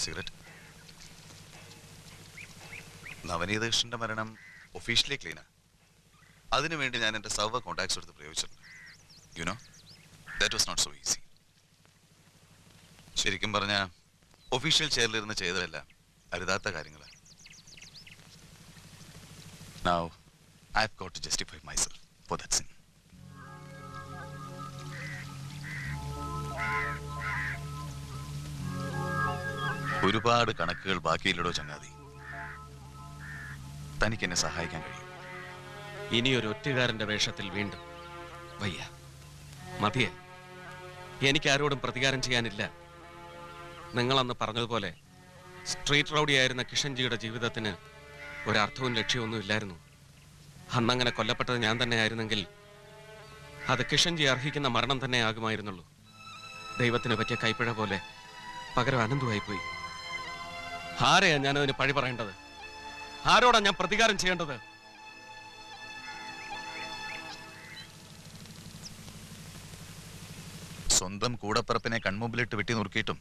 Cigarette. Navaneetha കൃഷ്ണന്റെ മരണം officially ക്ലീനാ. അതിനുവേണ്ടി ഞാൻ എൻ്റെ സർവ കോണ്ടാക്ട്സ് എടുത്ത് പ്രയോഗിച്ചിട്ടുണ്ട്. You know that was not so easy. ശരിക്കും പറഞ്ഞാൽ ഒഫീഷ്യൽ ചെയറിലിരുന്ന് ചെയ്തതല്ല അരുതാത്ത കാര്യങ്ങൾ. Now I've got to justify myself for that sin. ഒരുപാട് കണക്കുകൾ ബാക്കിയില്ലടോ ചങ്ങാതി. തനിക്ക് എന്നെ സഹായിക്കാൻ കഴിയും. ഇനി ഒരു ഒറ്റുകാരന്റെ വേഷത്തിൽ വീണ്ടും വയ്യ, മതിയെ. എനിക്ക് ആരോടും പ്രതികാരം ചെയ്യാനില്ല. നിങ്ങളന്ന് പറഞ്ഞതുപോലെ സ്ട്രീറ്റ് റൗഡിയായിരുന്ന കിഷൻജിയുടെ ജീവിതത്തിന് ഒരർത്ഥവും ലക്ഷ്യമൊന്നും ഇല്ലായിരുന്നു. അന്നങ്ങനെ കൊല്ലപ്പെട്ടത് ഞാൻ തന്നെ ആയിരുന്നെങ്കിൽ അത് കിഷൻജി അർഹിക്കുന്ന മരണം തന്നെ ആകുമായിരുന്നുള്ളൂ. ദൈവത്തിന് പറ്റിയ കൈപ്പിഴ പോലെ പകരം അനന്തമായിപ്പോയി. ആരെയാ ഞാനതിന് പഴി പറയേണ്ടത്? ആരോടാ ഞാൻ പ്രതികാരം ചെയ്യേണ്ടത്? സ്വന്തം കൂടപ്പറപ്പിനെ കൺമുമ്പിലിട്ട് വെട്ടി നുറുക്കിയിട്ടും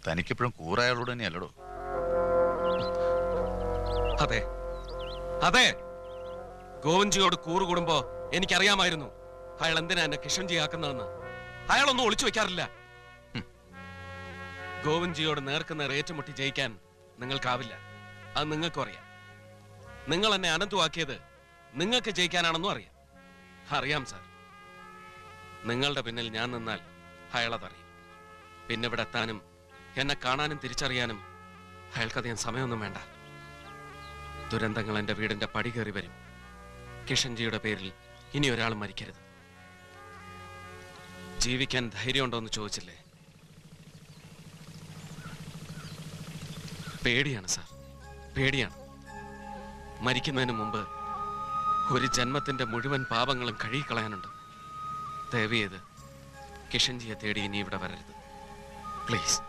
തനിക്കിപ്പോഴും കൂറായാളോട് തന്നെയല്ലടോ. അതെ അതെ, ഗോവിൻജിയോട് കൂറുകൂടുമ്പോ എനിക്കറിയാമായിരുന്നു അയാൾ എന്തിനാ എന്നെ കിഷൻജി ആക്കുന്നതെന്ന്. അയാളൊന്നും ഒളിച്ചു വെക്കാറില്ല. ഗോവിൻജിയോട് നേർക്കുനേർ ഏറ്റുമുട്ടി ജയിക്കാൻ നിങ്ങൾക്കാവില്ല. അത് നിങ്ങൾക്കും അറിയാം. നിങ്ങൾ എന്നെ അനന്തുവാക്കിയത് നിങ്ങൾക്ക് ജയിക്കാനാണെന്നും അറിയാം സാർ. നിങ്ങളുടെ പിന്നിൽ ഞാൻ നിന്നാൽ അയാളതറിയും. പിന്നെ ഇവിടെ എത്താനും എന്നെ കാണാനും തിരിച്ചറിയാനും അയാൾക്കധികം സമയമൊന്നും വേണ്ട. ദുരന്തങ്ങൾ എൻ്റെ വീടിന്റെ പടി കയറി വരും. കിഷൻജിയുടെ പേരിൽ ഇനി ഒരാൾ മരിക്കരുത്. ജീവിക്കാൻ ധൈര്യമുണ്ടോ എന്ന് ചോദിച്ചില്ലേ? പേടിയാണ് സാർ, പേടിയാണ്. മരിക്കുന്നതിന് മുമ്പ് ഒരു ജന്മത്തിന്റെ മുഴുവൻ പാപങ്ങളും കഴുകിക്കളയാനുണ്ട്. ദയവ് ചെയ്ത് കിഷൻജിയെ തേടി ഇനി ഇവിടെ വരരുത്, പ്ലീസ്.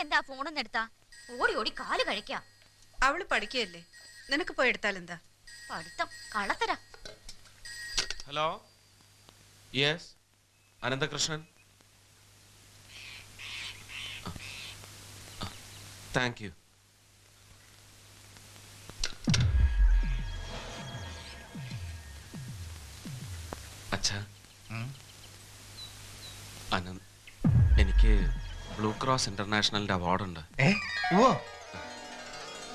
എന്താ ഫോണൊന്നും എടുത്താ? ഓടി ഓടി കാല് കഴിക്കാം. അവള് പഠിക്കുകയല്ലേ, നിനക്ക് പോയി എടുത്താൽ എന്താ? പഠിത്തം കള്ളത്തരാ. Hello, yes, Ananthakrishnan. Thank you. അച്ഛാ, അനന്ത്, എനിക്ക് ബ്ലൂ ക്രോസ് ഇന്റർനാഷണലിന്റെ അവാർഡുണ്ട്.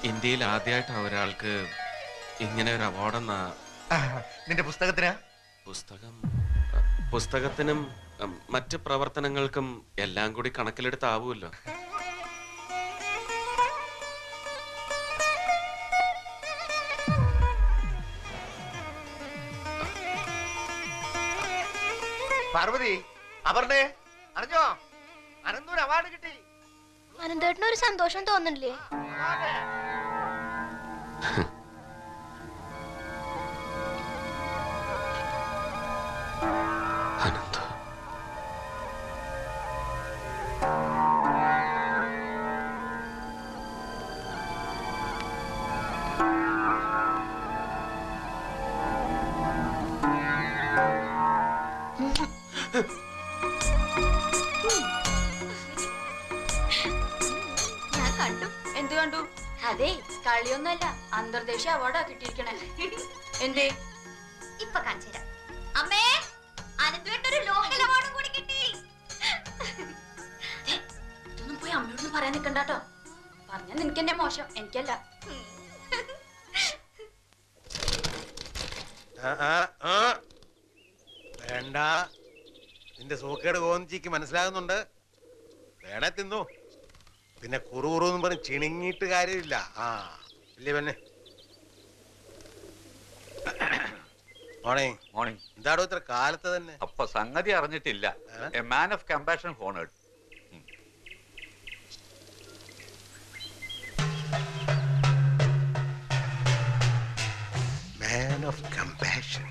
ഇന്ത്യയിൽ ആദ്യമായിട്ടാണ് ഒരാൾക്ക് ഇങ്ങനെ ഒരു അവാർഡെന്ന. നിന്റെ പുസ്തകത്തിനാ? പുസ്തകത്തിനും മറ്റ് പ്രവർത്തനങ്ങൾക്കും എല്ലാം കൂടി കണക്കിലെടുത്താവൂല്ലോ. പാർവതി, അപർണേ, അറിഞ്ഞോ? അനന്തൂര് അവാർഡ് കിട്ടി. അനന്തേട്ടന് ഒരു സന്തോഷം തോന്നുന്നില്ലേ? അനന്ത, എന്ത് കണ്ടു? അതെ, കളിയൊന്നല്ല, അന്തർദേശീയ അവാർഡാ കിട്ടിയിരിക്കണേ. എന്തേ? ഇപ്പൊ കാണിച്ചുതരാം. അമ്മേ, അനന്തേട്ടൊരു ലോക്കൽ അവാർഡും കൂടി കിട്ടി. ഇതൊന്നും പോയി അമ്മയോടൊന്നും പറയാൻ നിൽക്കണ്ടാട്ടോ. പറഞ്ഞാൽ നിനക്ക് എന്നെ മോശം, എനിക്കല്ല. വേണ്ട, നിന്റെ സൂക്കേട് ഗോവിന്ദിക്ക് മനസ്സിലാകുന്നുണ്ട്. വേണേ തിന്നു. പിന്നെ കുറുകുറുന്ന് പറഞ്ഞ് ചിണുങ്ങിയിട്ട് കാര്യമില്ല. ഇല്ലേ പെണ്ണെ? മോർണിംഗ്. മോർണിംഗ്. എന്താടോ ഇത്ര കാലത്ത് തന്നെ? അപ്പൊ സംഗതി അറിഞ്ഞിട്ടില്ല. A man of compassion honoured. Of compassion,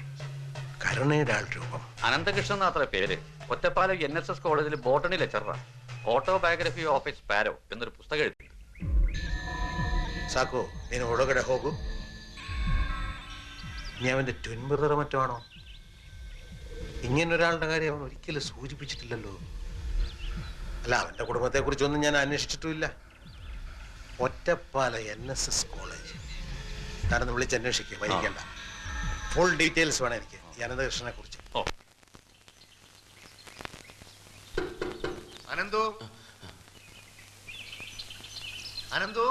കരുണയുടെ ആൾ രൂപം. അനന്തകൃഷ്ണൻ എന്നാത്ര പേര്. ഒറ്റപ്പാലം NSS കോളേജിൽ ബോട്ടണി ലെക്ചറാണ്. ഓട്ടോബയോഗ്രഫി ഓഫ് എ സ്പാരോ എന്നൊരു പുസ്തകം എഴുതി. ಸಾಕು, ನೀನು ಒಳಗಡೆ ಹೋಗು. നീ അവന്റെ ട്വിൻ ബ്രദർ മറ്റോ ആണോ? ഇങ്ങനൊരാളുടെ കാര്യം അവൻ ഒരിക്കലും സൂചിപ്പിച്ചിട്ടില്ലല്ലോ. അല്ല, അവന്റെ കുടുംബത്തെ കുറിച്ചൊന്നും ഞാൻ അന്വേഷിച്ചിട്ടുമില്ല. ഒറ്റപ്പാല NSS കോളേജ് ഞാനൊന്ന് വിളിച്ച് അന്വേഷിക്കുക, വൈകിക്കണ്ട. ഫുൾ ഡീറ്റെയിൽസ് വേണം എനിക്ക് ഈ അനന്തകൃഷ്ണനെ കുറിച്ച്. ഓ, അനന്തു, അനന്തു,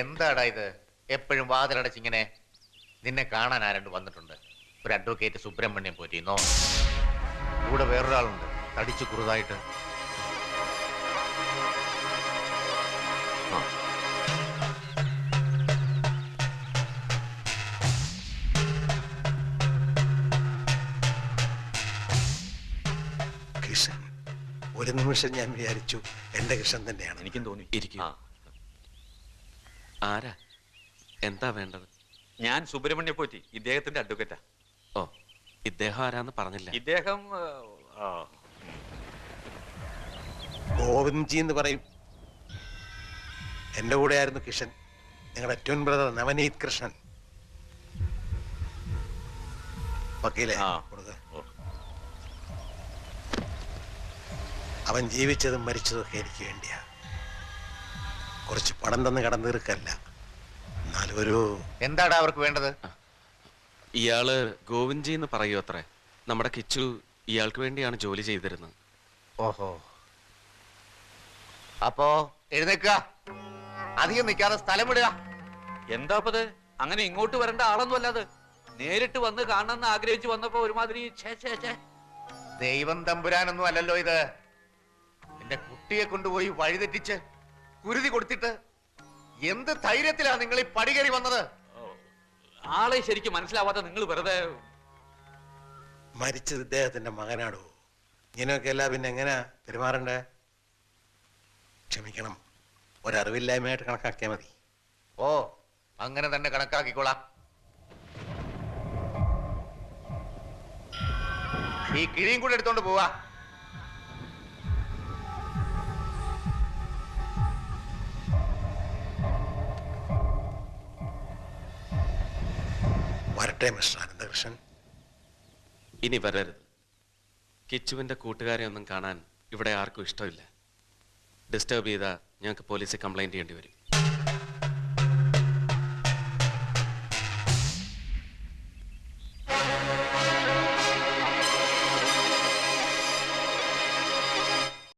എന്താടാ ഇത്? എപ്പോഴും വാതിലടച്ചിങ്ങനെ. നിന്നെ കാണാൻ ആരണ്ട് വന്നിട്ടുണ്ട്. ഒരു അഡ്വക്കേറ്റ് സുബ്രഹ്മണ്യം പോറ്റിന്നോ, കൂടെ വേറൊരാളുണ്ട് തടിച്ചു കുറുതായിട്ട്. കിഷൻ, ഒരു നിമിഷം ഞാൻ വിചാരിച്ചു എന്റെ കിഷൻ തന്നെയാണ്. എനിക്കും തോന്നി. ഇരിക്കൂ. ആ, ആരാ? എന്താ വേണ്ടത്? ഞാൻ സുബ്രഹ്മണ്യ പോറ്റി, ഇദ്ദേഹത്തിന്റെ അഡ്വക്കേറ്റാ. ഓ, ഇദ്ദേഹം ആരാന്ന് പറഞ്ഞില്ല. ഇദ്ദേഹം ഗോവിന്ദ്ജി എന്ന് പറയും. എന്റെ കൂടെ ആയിരുന്നു കിഷൻ, നിങ്ങളുടെ ട്വിൻ ബ്രദർ നവനീത് കൃഷ്ണൻ. വക്കീലെ, ആ. കൊടുക്ക. ഓ. അവൻ ജീവിച്ചതും മരിച്ചതും ഒക്കെ എനിക്ക് വേണ്ടിയാ. കുറച്ച് പണം തന്ന് കടന്നു തീർക്കല്ല, എന്നാലും ഒരു എന്താടാ അവർക്ക് വേണ്ടത്? ഇയാള് ഗോവിന്ദ്ജി എന്ന് പറയൂ അത്രേ. നമ്മുടെ കിച്ചു ഇയാൾക്ക് വേണ്ടിയാണ് ജോലി ചെയ്തിരുന്നത്. ഓഹോ, അപ്പോ എഴുന്നേക്കുക, അധികം നിൽക്കാതെ സ്ഥലം വിടുക. എന്താപ്പത്? അങ്ങനെ ഇങ്ങോട്ട് വരേണ്ട ആളൊന്നും അല്ലാതെ നേരിട്ട് വന്ന് കാണണമെന്ന് ആഗ്രഹിച്ചു വന്നപ്പോ ഒരുമാതിരി ഛേ ഛേ ഛേ. ദൈവം തമ്പുരാനൊന്നും അല്ലല്ലോ ഇത്. എന്റെ കുട്ടിയെ കൊണ്ടുപോയി വഴിതെറ്റിച്ച് കുരുതി കൊടുത്തിട്ട് എന്ത് ധൈര്യത്തിലാ നിങ്ങൾ ഈ പടികേറി വന്നത്? ആളെ ശരിക്കും മനസ്സിലാവാത്ത നിങ്ങൾ വെറുതെ. മരിച്ചത് ഇദ്ദേഹത്തിന്റെ മകനാടോ. ഇങ്ങനെയൊക്കെ അല്ല പിന്നെ എങ്ങനെയാ പെരുമാറണ്ടേ? ക്ഷമിക്കണം, ഒരറിവില്ലായ്മയായിട്ട് കണക്കാക്കിയാൽ മതി. ഓ, അങ്ങനെ തന്നെ കണക്കാക്കിക്കോളാം. ഈ കിഴിയും കൂടെ എടുത്തോണ്ട് പോവാ. വരട്ടെ മിസ്റ്റർ അനന്തകൃഷ്ണൻ. ഇനി വരരുത്. കിച്ചുവിന്റെ കൂട്ടുകാരെ ഒന്നും കാണാൻ ഇവിടെ ആർക്കും ഇഷ്ടമില്ല. ഡിസ്റ്റർബ് ചെയ്താൽ ഞങ്ങൾക്ക് പോലീസിൽ കംപ്ലൈന്റ് ചെയ്യേണ്ടി വരും.